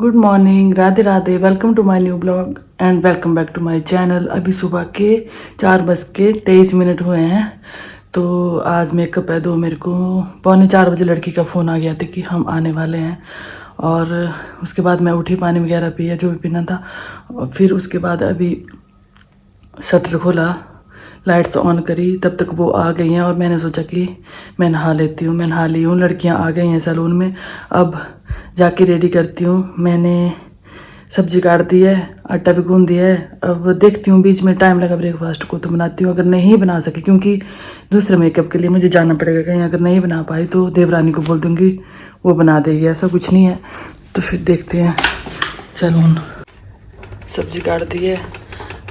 Good morning, Radhe Radhe. Welcome to my new blog and welcome back to my channel. अभी सुबह के 4:23 हुए हैं। तो आज मेकअप है दो। मेरे को 3:45 लड़की का फ़ोन आ गया था कि हम आने वाले हैं। और उसके बाद मैं उठी, पानी वगैरह पिया जो भी पीना था। और फिर उसके बाद अभी शटर खोला, लाइट्स ऑन करी, तब तक वो आ गई हैं। और मैंने सोचा कि मैं नहा लेती हूँ। मैं नहा ली हूँ, लड़कियाँ आ गई हैं सैलून में। अब जाके रेडी करती हूँ। मैंने सब्जी काट दी है, आटा भी गूंद दिया है। अब देखती हूँ, बीच में टाइम लगा ब्रेकफास्ट को तो बनाती हूँ। अगर नहीं बना सके, क्योंकि दूसरे मेकअप के लिए मुझे जाना पड़ेगा कहीं, अगर नहीं बना पाई तो देवरानी को बोल दूँगी, वो बना देगी। ऐसा कुछ नहीं है। तो फिर देखते हैं। सैलून सब्जी काट दी है,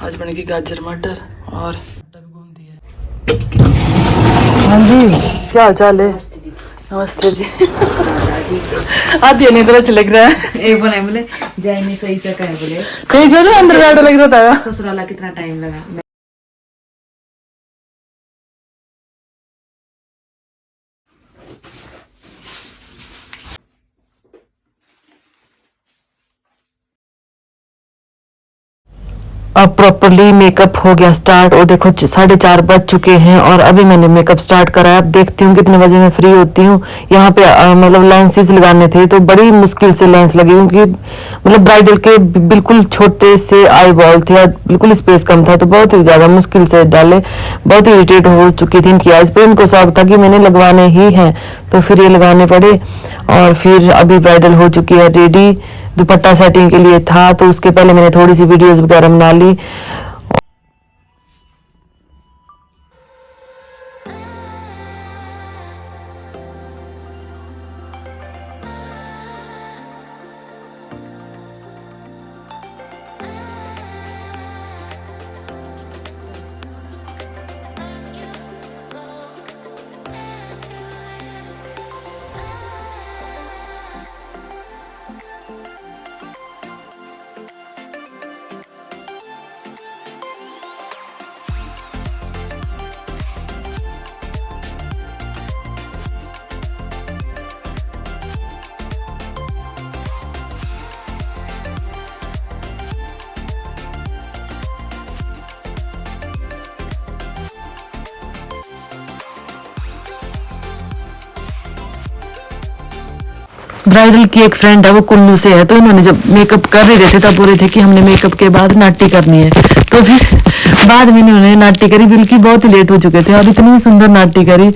आज बनेगी गाजर मटर और आटा भी गूंद दिया है। हाँ जी, क्या हाल चाल है? नमस्ते जी। आधी नहीं तरह लग रहा है। एक बोले बोले जय नहीं सही से कहे बोले सही जो अंदर बैठ लग रहा था। ससुराला कितना टाइम लगा। अब प्रॉपरली मेकअप हो गया स्टार्ट। और देखो 4:30 बज चुके हैं और अभी मैंने मेकअप स्टार्ट करा। अब देखती हूँ कितने बजे मैं फ्री होती हूँ। यहाँ पे मतलब लेंसेज लगाने थे तो बड़ी मुश्किल से लेंस लगे, क्योंकि मतलब ब्राइडल के बिल्कुल छोटे से आई बॉल थे और बिल्कुल स्पेस कम था, तो बहुत ही ज़्यादा मुश्किल से डाले। बहुत ही इरिटेट हो चुकी थी इनकी आइज पे। इनको शौक था कि मैंने लगवाने ही हैं, तो फिर ये लगाने पड़े। और फिर अभी ब्राइडल हो चुकी है रेडी। दुपट्टा सेटिंग के लिए था, तो उसके पहले मैंने थोड़ी सी वीडियोस वगैरह बना ली। ब्राइडल की एक फ्रेंड है, वो कुल्लू से है, तो इन्होंने जब मेकअप कर रहे थे तब बोल रहे थे कि हमने मेकअप के बाद नाटी करनी है। तो फिर बाद में इन्होंने नाटी करी, बल्कि बहुत ही लेट हो चुके थे। और इतनी सुंदर नाटी करी,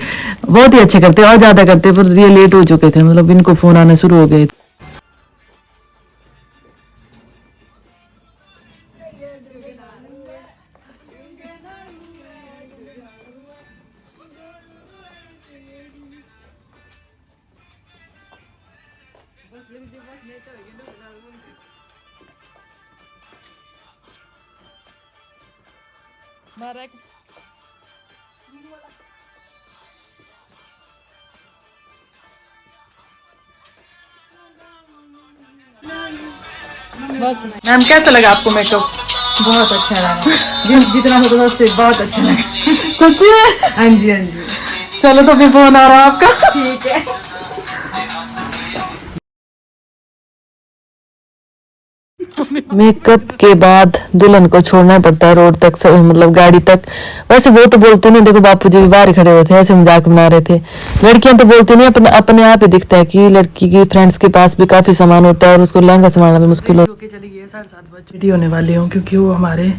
बहुत ही अच्छे करते और ज्यादा करते, पर ये लेट हो चुके थे, मतलब इनको फोन आने शुरू हो गए। बस मैम, कैसा लगा आपको मेकअप? बहुत अच्छा लगा। जितना हो तो उससे बहुत अच्छा लगा। सच्ची में? हाँ जी, हाँ जी। चलो तो फिर फोन आ रहा है आपका। ठीक है। मेकअप के बाद दुल्हन को छोड़ना पड़ता है रोड तक, मतलब गाड़ी तक। वैसे वो तो बोलते नहीं, देखो बापूजी भी बाहर खड़े हुए थे, ऐसे मजाक बना रहे थे। लड़कियां तो बोलती नहीं, अपने आप ही दिखता है कि लड़की की फ्रेंड्स के पास भी काफी सामान होता है और उसको लहंगा संभालना भी मुश्किल हो। चली गई 7:30 बजे रेडी होने वाली हूँ, क्योंकि वो हमारे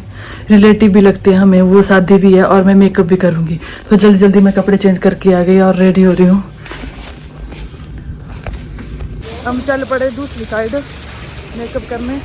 रिलेटिव भी लगते हैं हमें। वो शादी भी है और मैं मेकअप भी करूँगी, तो जल्दी जल्दी मैं कपड़े चेंज करके आ गई और रेडी हो रही हूँ। हम चल पड़े दूसरी साइड मेकअप करने।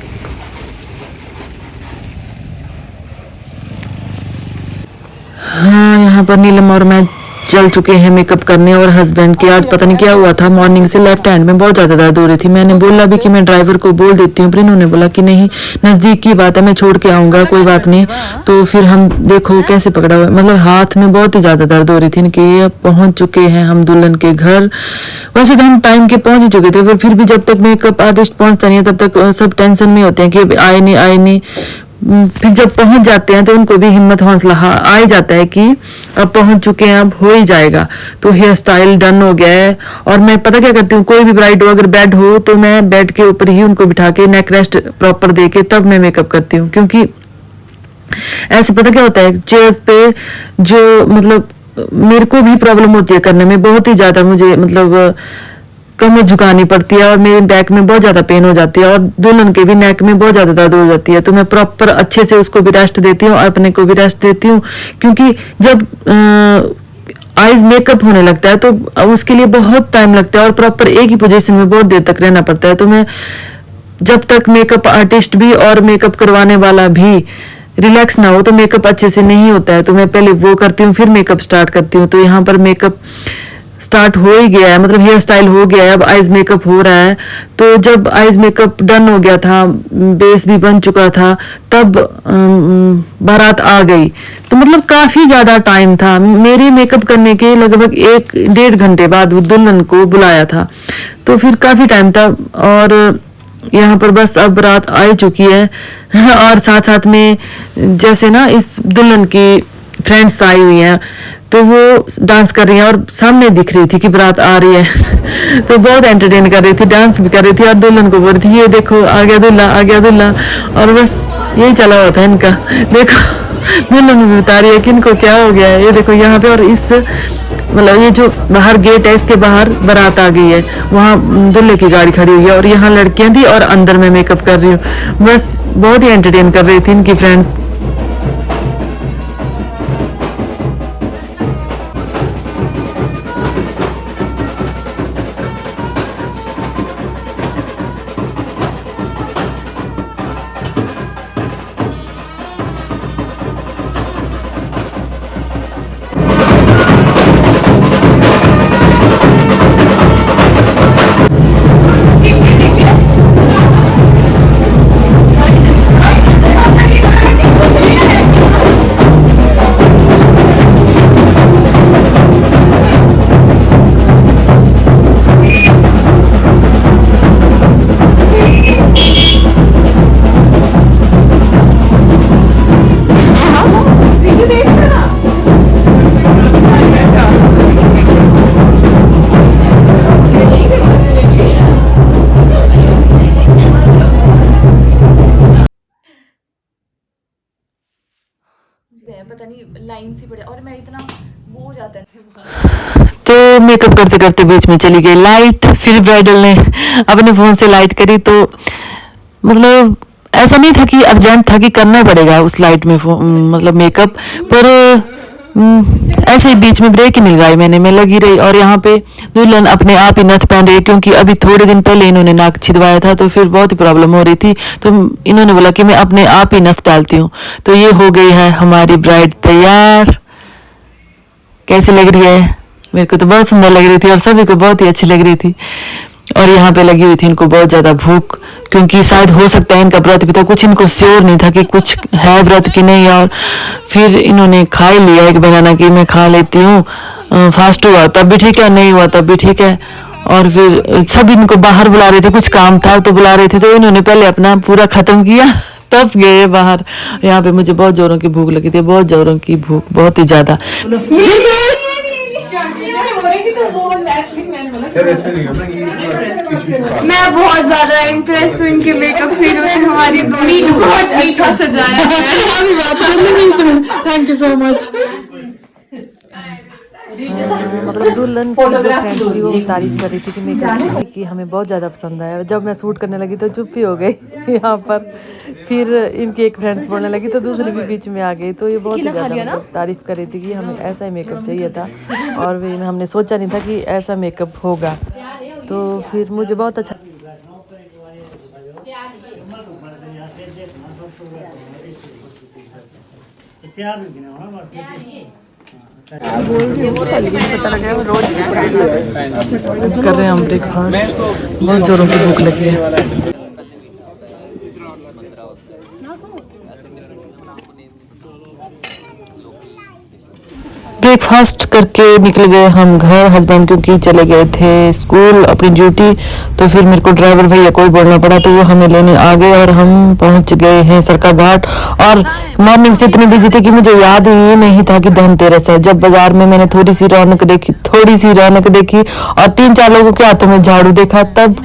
हाँ, यहाँ पर नीलम और मैं चल चुके हैं मेकअप करने। और हस्बैंड के आज पता नहीं क्या हुआ था, मॉर्निंग से लेफ्ट हैंड में बहुत ज्यादा दर्द हो रही थी। मैंने बोला भी कि मैं ड्राइवर को बोल देती हूँ, पर इन्होंने बोला कि नहीं, नजदीक की बात है, मैं छोड़ के आऊंगा, कोई बात नहीं। तो फिर हम देखो कैसे पकड़ा हुआ, मतलब हाथ में बहुत ही ज्यादा दर्द हो रही थी इनके। अब पहुंच चुके हैं हम दुल्हन के घर। वैसे तो हम टाइम के पहुंच ही चुके थे, पर फिर भी जब तक मेकअप आर्टिस्ट पहुंचता नहीं है तब तक सब टेंशन में होते हैं कि आए नहीं आए नहीं। फिर जब पहुंच जाते हैं तो उनको भी हिम्मत हौसला आ ही जाता है कि अब पहुंच चुके हैं, अब हो ही जाएगा। तो हेयर स्टाइल डन हो गया है। और मैं पता क्या करती हूँ, कोई भी ब्राइड हो, अगर बेड हो तो मैं बेड के ऊपर ही उनको बिठा के नेक रेस्ट प्रॉपर दे के तब मैं मेकअप करती हूँ। क्योंकि ऐसे पता क्या होता है, चेयर्स पे जो मतलब मेरे को भी प्रॉब्लम होती है करने में, बहुत ही ज्यादा मुझे मतलब कमर झुकानी पड़ती है और मेरे बैक में बहुत ज्यादा पेन हो जाती है और दुल्हन के भी नेक में बहुत ज्यादा दर्द हो जाती है। तो मैं प्रॉपर अच्छे से उसको भी रेस्ट देती हूँ और अपने को भी रेस्ट देती हूँ। क्योंकि जब आईज मेकअप होने लगता है तो उसके लिए बहुत टाइम लगता है और प्रॉपर एक ही पोजीशन में बहुत देर तक रहना पड़ता है। तो मैं जब तक मेकअप आर्टिस्ट भी और मेकअप करवाने वाला भी रिलैक्स ना हो तो मेकअप अच्छे से नहीं होता है। तो मैं पहले वो करती हूँ, फिर मेकअप स्टार्ट करती हूँ। तो यहाँ पर मेकअप स्टार्ट हो ही गया है, मतलब हेयर स्टाइल हो गया है, अब आईज मेकअप हो रहा है। तो जब आईज मेकअप डन हो गया था, बेस भी बन चुका था, तब बारात आ गई। तो मतलब काफी ज्यादा टाइम था, मेरे मेकअप करने के लगभग 1-1.5 घंटे बाद वो दुल्हन को बुलाया था। तो फिर काफी टाइम था और यहाँ पर बस अब रात आ चुकी है और साथ साथ में जैसे ना इस दुल्हन की फ्रेंड्स आई हुई हैं तो वो डांस कर रही हैं और सामने दिख रही थी कि बारात आ रही है तो बहुत एंटरटेन कर रही थी, डांस भी कर रही थी और दुल्हन को बोल रही थी ये देखो आ गया दूल्हा, आ गया दूल्हा। और बस यही चला हुआ था इनका। देखो दुल्हन भी बता रही है कि इनको क्या हो गया है, ये देखो यहाँ पे। और इस मतलब ये जो बाहर गेट है इसके बाहर बारात आ गई है, वहाँ दूल्हे की गाड़ी खड़ी हुई है और यहाँ लड़कियां थी और अंदर मैं मेकअप कर रही हूँ। बस बहुत ही एंटरटेन कर रही थी इनकी फ्रेंड्स। पता नहीं लाइन सी पड़े और मैं इतना वो हो जाता है। तो मेकअप करते करते बीच में चली गई लाइट, फिर ब्राइडल ने अपने फोन से लाइट करी। तो मतलब ऐसा नहीं था कि अर्जेंट था कि करना पड़ेगा उस लाइट में मतलब मेकअप, पर ऐसे ही बीच में ब्रेक ही मिल गई मैंने, मैं लगी रही। और यहाँ पे दुल्हन अपने आप ही नथ पहन रही है क्योंकि अभी थोड़े दिन पहले इन्होंने नाक छिदवाया था तो फिर बहुत ही प्रॉब्लम हो रही थी। तो इन्होंने बोला कि मैं अपने आप ही नथ डालती हूँ। तो ये हो गई है हमारी ब्राइड तैयार। कैसी लग रही है? मेरे को तो बहुत सुंदर लग रही थी और सभी को बहुत ही अच्छी लग रही थी। और यहाँ पे लगी हुई थी इनको बहुत ज्यादा भूख, क्योंकि शायद हो सकता है इनका व्रत भी था, कुछ इनको श्योर नहीं था कि कुछ है व्रत की नहीं। और फिर इन्होंने खा ही लिया एक बनाना कि मैं खा लेती हूँ, फास्ट हुआ तब भी ठीक है, नहीं हुआ तब भी ठीक है। और फिर सब इनको बाहर बुला रहे थे, कुछ काम था तो बुला रहे थे, तो इन्होंने पहले अपना पूरा खत्म किया तब गए बाहर। यहाँ पे मुझे बहुत जोरों की भूख लगी थी, बहुत जोरों की भूख, बहुत ही ज्यादा। मैं बहुत ज्यादा इम्प्रेस हूँ इनके मेकअप से, हमारी दूरी बहुत अच्छा सजाया है। Thank you so much. मतलब दुल्हन की जो फ्रेंड्स थी वो तारीफ कर रही थी कि मेकअप की हमें बहुत ज़्यादा पसंद आया। जब मैं शूट करने लगी तो चुप ही हो गई यहाँ पर। फिर इनकी एक फ्रेंड्स बोलने लगी तो दूसरी भी बीच में आ गई। तो ये बहुत ही ज़्यादा मतलब तारीफ कर रही थी कि हमें ऐसा ही मेकअप चाहिए था और वे हमने सोचा नहीं था कि ऐसा मेकअप होगा। तो फिर मुझे बहुत अच्छा कर रहे हैं हम ब्रेकफास्ट, बहुत जोरों की भूख लगी है। ब्रेकफास्ट करके निकल गए हम घर। हस्बैंड क्योंकि चले गए थे स्कूल अपनी ड्यूटी, तो फिर मेरे को ड्राइवर भैया को ही बोलना पड़ा, तो वो हमें लेने आ गए और हम पहुंच गए हैं सरका घाट। और मॉर्निंग से इतनी बिजी थी कि मुझे याद ही नहीं था कि धनतेरस है। जब बाजार में मैंने थोड़ी सी रौनक देखी और 3-4 लोगों के हाथों में झाड़ू देखा, तब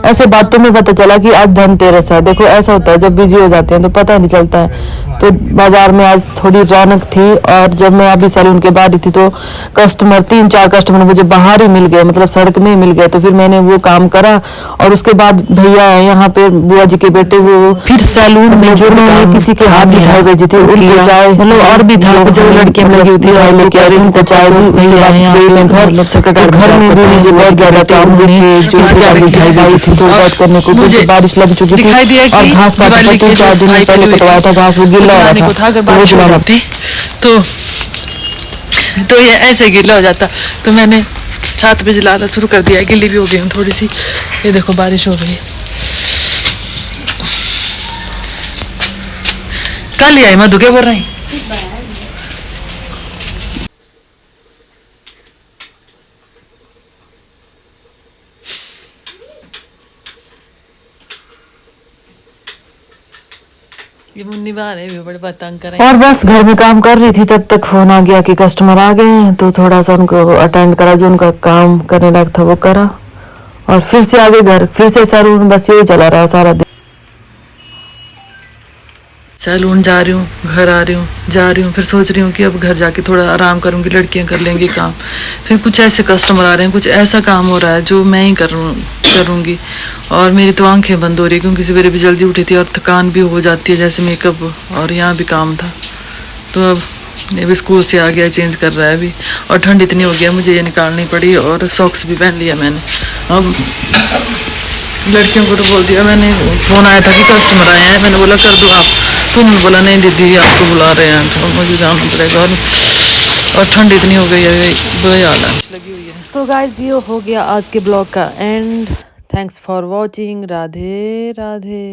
ऐसे बातों में पता चला कि आज धनतेरस है। देखो ऐसा होता है, जब बिजी हो जाते हैं तो पता नहीं चलता है। तो बाजार में आज थोड़ी रौनक थी, और जब मैं अभी सैलून के बाहर थी तो 3-4 कस्टमर मुझे बाहर ही मिल गए, मतलब सड़क में ही मिल गए। तो फिर मैंने वो काम करा, और उसके बाद भैया है यहाँ पे, बुआ जी के बेटे, वो फिर सैलून में जो उन्होंने किसी के हाथ मिठाई भेजी थी उनको चाय, मतलब और भी था जो लड़कियां लगी हुई थी लेके आ रही उनको चाय दी। उसके बाद गई मैं घर, घर में भी मुझे बहुत ज्यादा काम देखे, जो मिठाई भेजी थी तो बात करने को, क्योंकि बारिश लग चुकी थी और घास काटने को 3-4 दिन पहले कटवाया था, घास वो गिल्ला हो रहा था, तो वो जलाना थी तो ये ऐसे गिल्ला हो जाता। तो मैंने छत पे जलाना शुरू कर दिया, गिल्ली भी हो गई हूँ थोड़ी सी। ये देखो बारिश हो गई, कल ही आई मधु, क्या बोल रही? ये मुन्नी बाहर है भी बड़े बात तंग कर रहे हैं। और बस घर में काम कर रही थी, तब तक फोन आ गया कि कस्टमर आ गए हैं, तो थोड़ा सा उनको अटेंड करा, जो उनका काम करने लायक था वो करा, और फिर से आगे घर, फिर से सैलून, बस यही चला रहा सारा दिन। सैलून जा रही हूँ, घर आ रही हूँ, जा रही हूँ, फिर सोच रही हूँ कि अब घर जाके थोड़ा आराम करूँगी, लड़कियाँ कर लेंगी काम। फिर कुछ ऐसे कस्टमर आ रहे हैं, कुछ ऐसा काम हो रहा है जो मैं ही करूँगी, और मेरी तो आंखें बंद हो रही है, क्योंकि सवेरे भी जल्दी उठी थी और थकान भी हो जाती है, जैसे मेकअप और यहाँ भी काम था। तो अब ये भी स्कूल से आ गया, चेंज कर रहा है अभी, और ठंड इतनी हो गया मुझे ये निकालनी पड़ी, और सॉक्स भी पहन लिया मैंने। अब लड़कियों को तो बोल दिया मैंने, फ़ोन आया था कि कस्टमर आए हैं, मैंने बोला कर दो आप, तो उन्होंने बोला नहीं दीदी आपको बुला रहे हैं, तो मुझे जाना पड़ेगा, और ठंड इतनी हो गई है, बुरा हाल है। तो गाइज ये हो गया आज के ब्लॉग का and. Thanks for watching. Radhe Radhe.